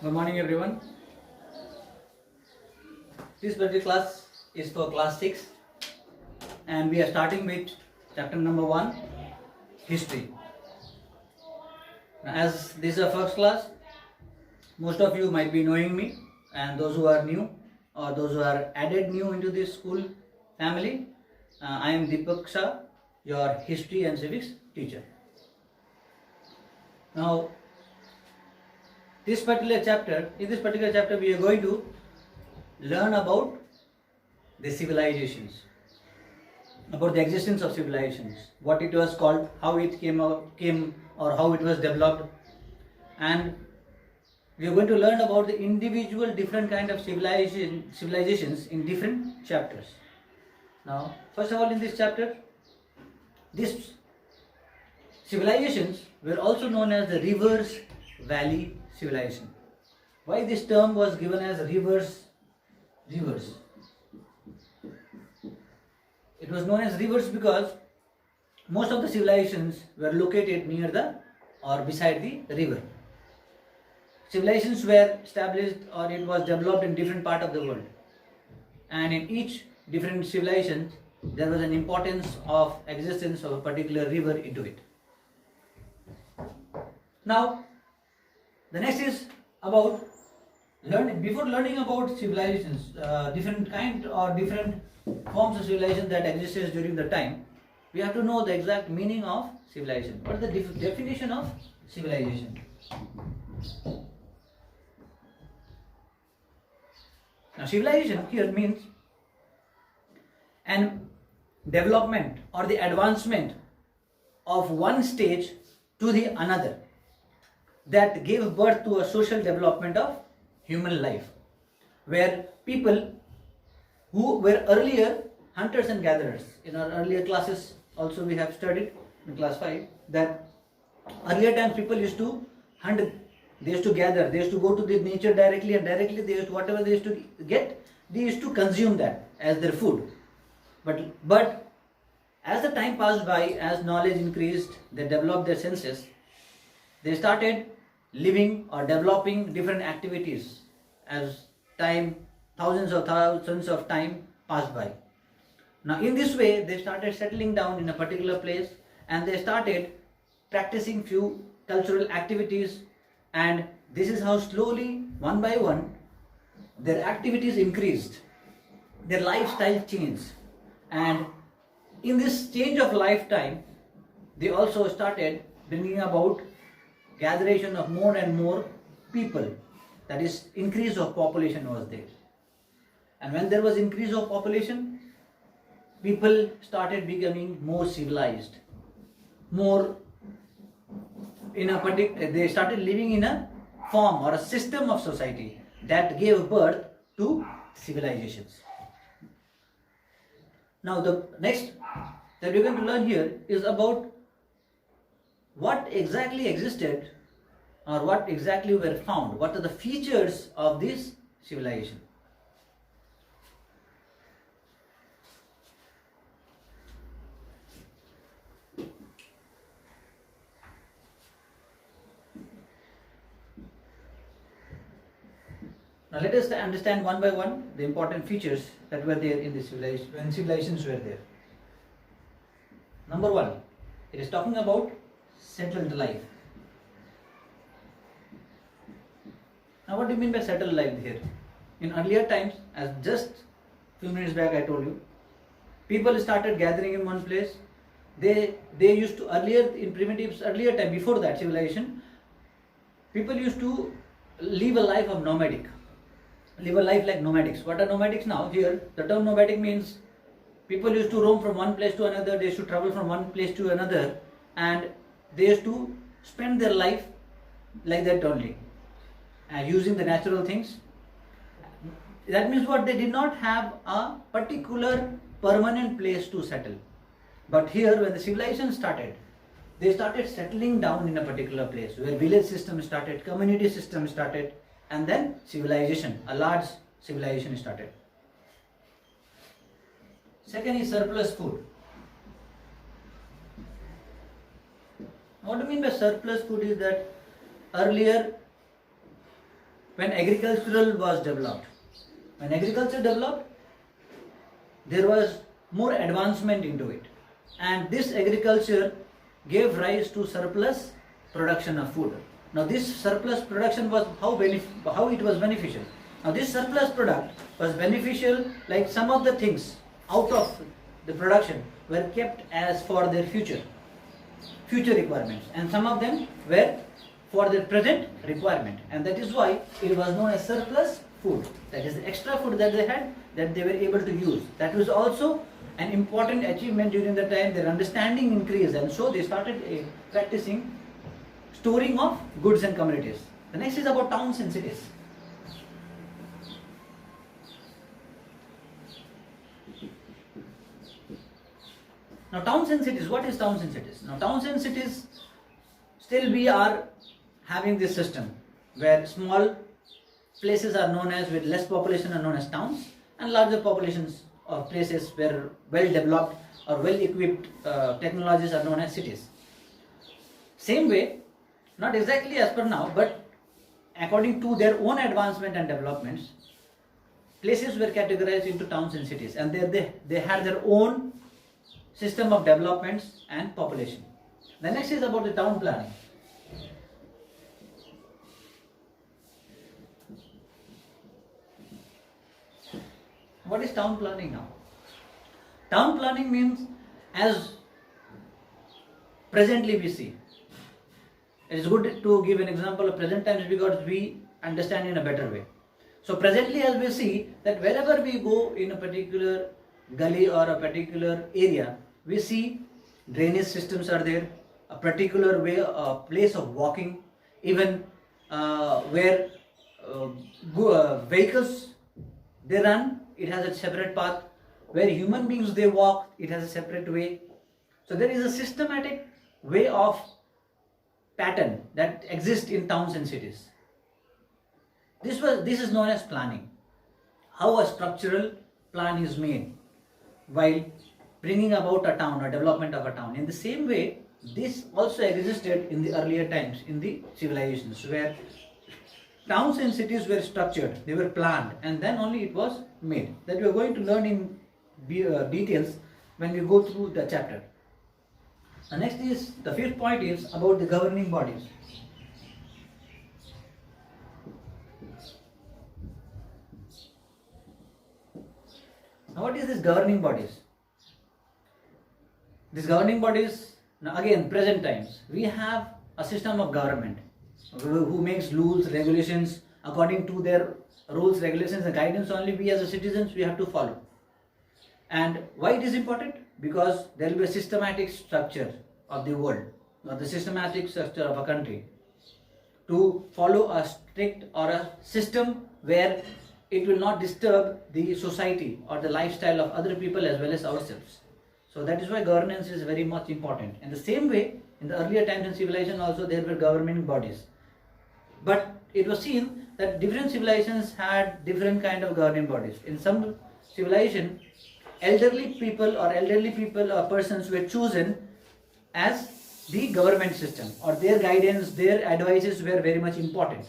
Good morning, everyone. This particular class is for class 6, and we are starting with chapter number 1, history. Now, as this is our first class, most of you might be knowing me, and those who are new or those who are added new into this school family, I am Deepak Shah, your history and civics teacher. Now, in this particular chapter, we are going to learn about the civilizations, about the existence of civilizations, what it was called, how it came or how it was developed, and we are going to learn about the individual different kind of civilizations in different chapters. Now, first of all, in this chapter, these civilizations were also known as the rivers valley civilization. Why this term was given as rivers? It was known as rivers because most of the civilizations were located near the or beside the river. Civilizations were established or it was developed in different part of the world, and in each different civilization there was an importance of existence of a particular river into it. Now, the next is about learning. Before learning about civilizations, different kind or different forms of civilization that existed during the time, we have to know the exact meaning of civilization. What is the definition of civilization? Now, civilization here means an development or the advancement of one stage to the another that gave birth to a social development of human life, where people who were earlier hunters and gatherers, in our earlier classes also we have studied in class 5 that earlier times people used to hunt, they used to gather, they used to go to the nature directly, and directly they used to, whatever they used to get, they used to consume that as their food. But as the time passed by, as knowledge increased, they developed their senses, they started living or developing different activities as time, thousands of time passed by. Now, in this way, they started settling down in a particular place and they started practicing few cultural activities, and this is how slowly, one by one, their activities increased, their lifestyle changed, and in this change of lifetime, they also started bringing about gatheration of more and more people, that is, increase of population was there. And when there was increase of population, people started becoming more civilized, more in a particular, they started living in a form or a system of society that gave birth to civilizations. Now, the next that we're going to learn here is about what exactly existed or what exactly were found, what are the features of this civilization. Now, let us understand one by one the important features that were there in the civilization when civilizations were there. Number 1, it is talking about settled life. Now, what do you mean by settled life here? In earlier times, as just few minutes back I told you, people started gathering in one place. They used to earlier time, before that civilization, people used to live a life of nomadic. Live a life like nomadics. What are nomadics now? Here, the term nomadic means people used to roam from one place to another, they used to travel from one place to another, and they used to spend their life like that only, using the natural things. That means what? They did not have a particular permanent place to settle. But here, when the civilization started, they started settling down in a particular place, where village system started, community system started, and then civilization, a large civilization started. Second is surplus food. What do you mean by surplus food is that earlier when agricultural was developed. When agriculture developed, there was more advancement into it, and this agriculture gave rise to surplus production of food. Now this surplus production was how it was beneficial. Now this surplus product was beneficial, like some of the things out of the production were kept as for their future requirements, and some of them were for their present requirement, and that is why it was known as surplus food. That is the extra food that they had, that they were able to use. That was also an important achievement during the time. Their understanding increased, and so they started practicing storing of goods and commodities. The next is about towns and cities. Now towns and cities, what is towns and cities? Now towns and cities, still we are having this system where small places are known as, with less population, are known as towns, and larger populations of places where well developed or well equipped technologies are known as cities. Same way, not exactly as per now, but according to their own advancement and developments, places were categorized into towns and cities, and they had their own system of developments and population. The next is about the town planning. What is town planning now? Town planning means, as presently we see, it is good to give an example of present times because we understand in a better way. So presently, as we see, that wherever we go in a particular gully or a particular area, we see drainage systems are there, a particular way, a place of walking, even where vehicles they run, it has a separate path. Where human beings they walk, it has a separate way. So there is a systematic way of pattern that exists in towns and cities. This is known as planning. How a structural plan is made while bringing about a town or development of a town. In the same way, this also existed in the earlier times in the civilizations, where towns and cities were structured, they were planned, and then only it was made. That we are going to learn in details when we go through the chapter. The next is, the fifth point is about the governing bodies. Now what is this governing bodies? These governing bodies, now again present times, we have a system of government who makes rules, regulations, according to their rules, regulations and guidance only we as citizens we have to follow. And why it is important? Because there will be a systematic structure of the world, or the systematic structure of a country, to follow a strict or a system where it will not disturb the society or the lifestyle of other people as well as ourselves. So that is why governance is very much important. In the same way, in the earlier times in civilization also there were governing bodies. But it was seen that different civilizations had different kind of governing bodies. In some civilization, elderly people or persons were chosen as the government system, or their guidance, their advices were very much important.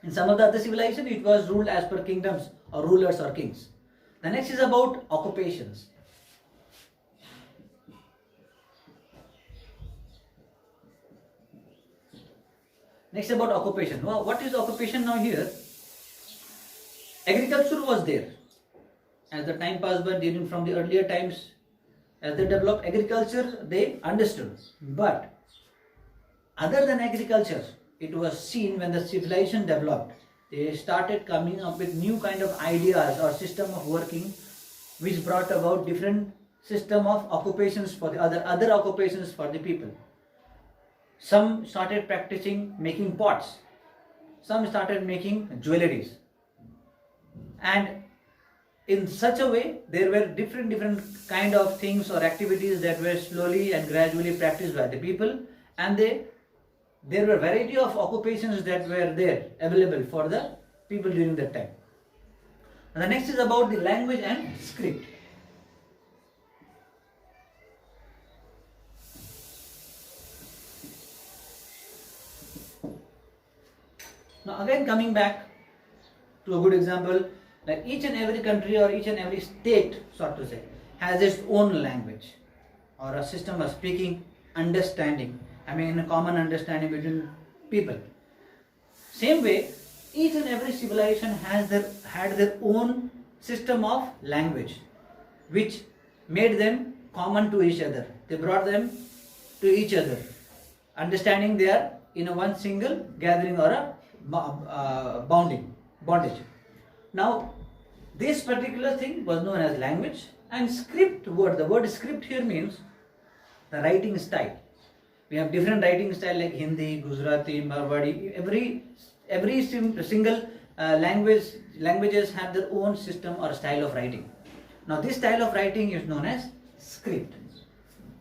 In some of the other civilization, it was ruled as per kingdoms or rulers or kings. The next is about occupations. Next about occupation. Well, what is occupation now here? Agriculture was there. As the time passed by, during from the earlier times, as they developed agriculture, they understood. But other than agriculture, it was seen when the civilization developed, they started coming up with new kind of ideas or system of working, which brought about different system of occupations for the other occupations for the people. Some started practicing making pots, some started making jewelries, and in such a way there were different kind of things or activities that were slowly and gradually practiced by the people, and there were variety of occupations that were there available for the people during that time. And the next is about the language and script. Now again coming back To a good example, like each and every country or each and every state, so to say, has its own language or a system of speaking, understanding. I mean, a common understanding between people. Same way, each and every civilization had their own system of language, which made them common to each other. They brought them to each other, understanding they are in a one single gathering or a bondage. Now, this particular thing was known as language, and script word. The word script here means the writing style. We have different writing style like Hindi, Gujarati, Marwadi. Every single languages have their own system or style of writing. Now, this style of writing is known as script.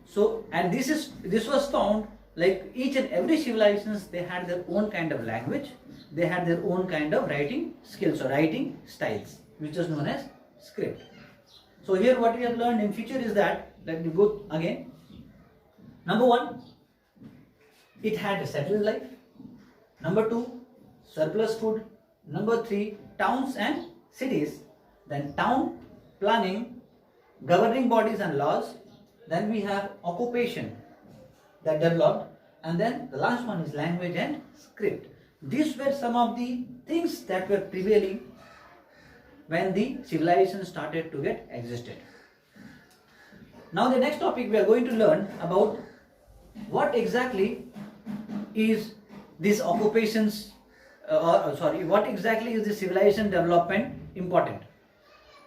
So, and this was found like each and every civilizations, they had their own kind of language, they had their own kind of writing skills or writing styles, which is known as script. So here what we have learned in future is that, let me go again. Number one, it had a settled life. Number two, surplus food. Number three, towns and cities. Then town planning, governing bodies and laws. Then we have occupation that developed, and then the last one is language and script. These were some of the things that were prevailing when the civilization started to get existed. Now the next topic we are going to learn about what exactly is this occupations what exactly is the civilization development important.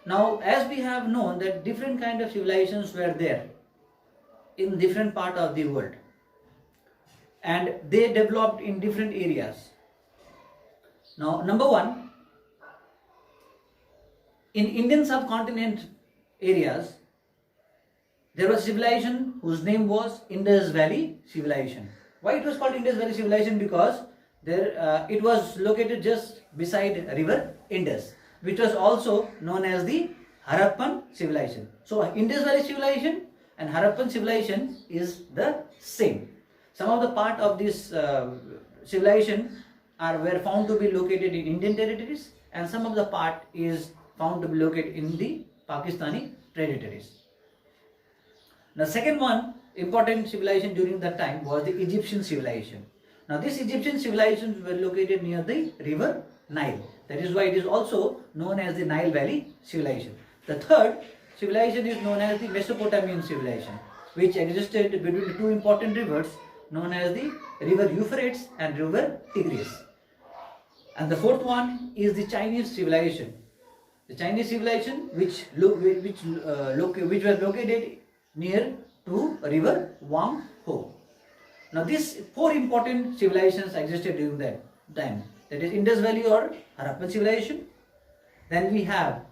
Now, as we have known that different kind of civilizations were there in different part of the world, and they developed in different areas. Now, number one, in Indian subcontinent areas, there was a civilization whose name was Indus Valley Civilization. Why it was called Indus Valley Civilization? Because there it was located just beside river Indus, which was also known as the Harappan Civilization. So Indus Valley Civilization and Harappan Civilization is the same. Some of the part of this civilization were found to be located in Indian territories, and some of the part is found to be located in the Pakistani territories. The second one important civilization during that time was the Egyptian civilization. Now this Egyptian civilizations were located near the river Nile. That is why it is also known as the Nile Valley Civilization. The third civilization is known as the Mesopotamian civilization, which existed between the two important rivers known as the river Euphrates and river Tigris. And the fourth one is the Chinese civilization. The Chinese civilization which were located near to river Wang Ho. Now these four important civilizations existed during that time. That is Indus Valley or Harappan civilization. Then we have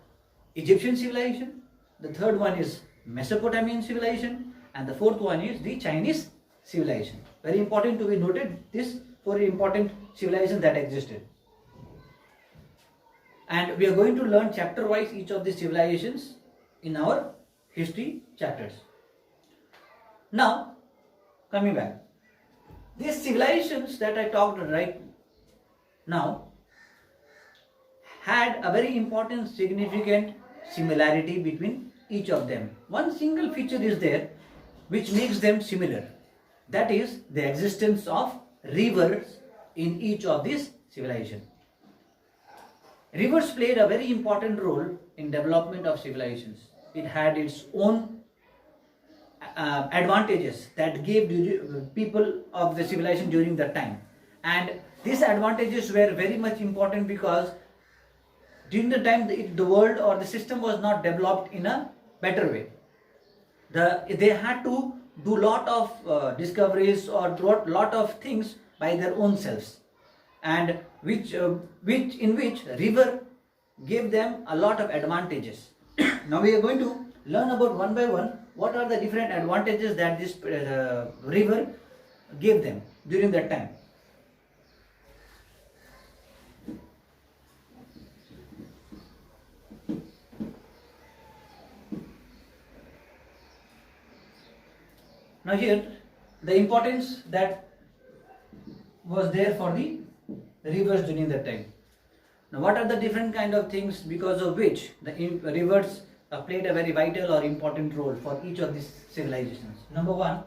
Egyptian civilization. The third one is Mesopotamian civilization, and the fourth one is the Chinese civilization. Very important to be noted, these four important civilizations that existed. And we are going to learn chapter wise each of these civilizations in our history chapters. Now, coming back, these civilizations that I talked right now had a very important significant similarity between each of them. One single feature is there which makes them similar. That is the existence of rivers in each of these civilizations. Rivers played a very important role in development of civilizations. It had its own advantages that gave people of the civilization during that time, and these advantages were very much important because during the time the world or the system was not developed in a better way. They had to do lot of discoveries or lot of things by their own selves, and which river gave them a lot of advantages. Now we are going to learn about one by one what are the different advantages that this river gave them during that time. Now here the importance that was there for the rivers during that time. Now, what are the different kind of things because of which the rivers played a very vital or important role for each of these civilizations? Number one,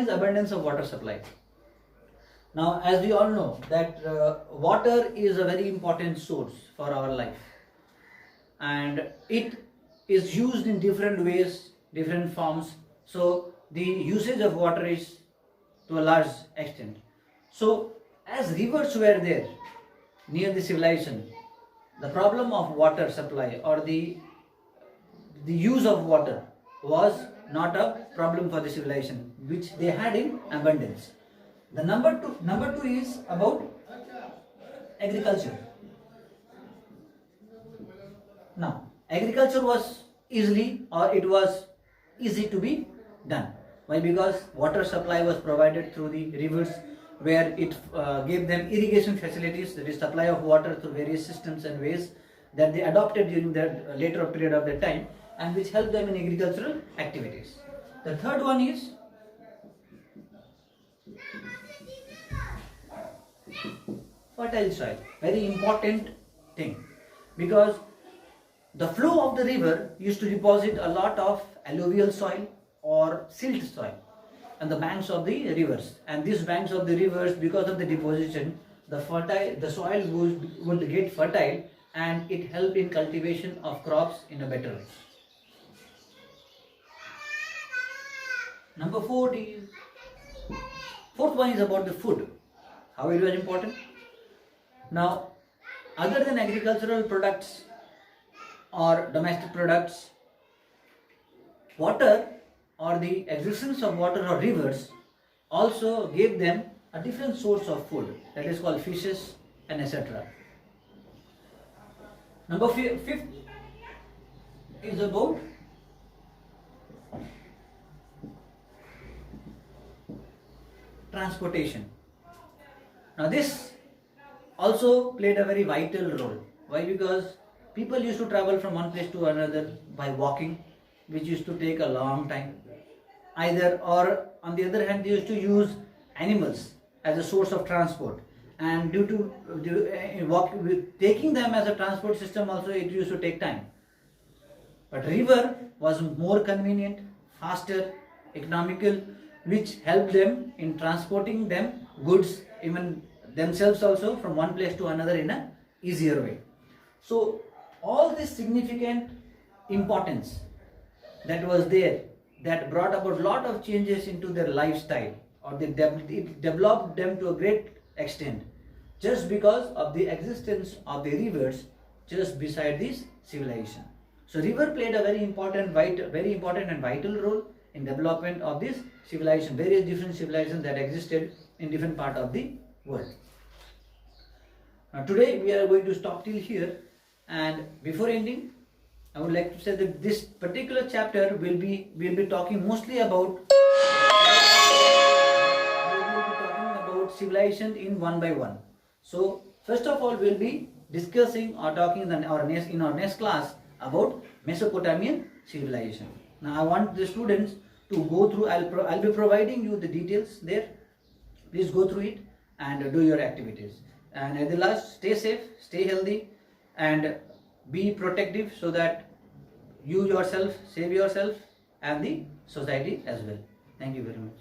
is abundance of water supply. Now, as we all know that water is a very important source for our life, and it is used in different ways, different forms. So the usage of water is to a large extent. So as rivers were there near the civilization, the problem of water supply or the use of water was not a problem for the civilization, which they had in abundance. The number two is about agriculture. Now, agriculture was it was easy to be done. Why? Because water supply was provided through the rivers, where it gave them irrigation facilities, that is supply of water through various systems and ways that they adopted during their later period of their time, and which helped them in agricultural activities. The third one is fertile soil. Very important thing, because the flow of the river used to deposit a lot of alluvial soil or silt soil on the banks of the rivers, and these banks of the rivers, because of the deposition, the soil would get fertile, and it helped in cultivation of crops in a better way. Number fourth one is about the food, how it was important. Now, other than agricultural products or domestic products, water or the existence of water or rivers also gave them a different source of food, that is called fishes and etc. Number fifth is about transportation. Now, this also played a very vital role. Why? Because people used to travel from one place to another by walking, which used to take a long time. Or on the other hand, they used to use animals as a source of transport, and taking them as a transport system also, it used to take time. But river was more convenient, faster, economical, which helped them in transporting them goods, even themselves also, from one place to another in a easier way. So all this significant importance that was there, that brought about a lot of changes into their lifestyle, or it developed them to a great extent, just because of the existence of the rivers just beside this civilization. So river played a very important and vital role in development of this civilization, various different civilizations that existed in different part of the world. Now, today we are going to stop till here, and before ending, I would like to say that this particular chapter will be talking mostly about civilization in one by one. So first of all, we'll be discussing or talking in our next class about Mesopotamian civilization. Now, I want the students to go through. I'll be providing you the details there. Please go through it and do your activities. And at the last, stay safe, stay healthy, and be protective, so that you yourself save yourself and the society as well. Thank you very much.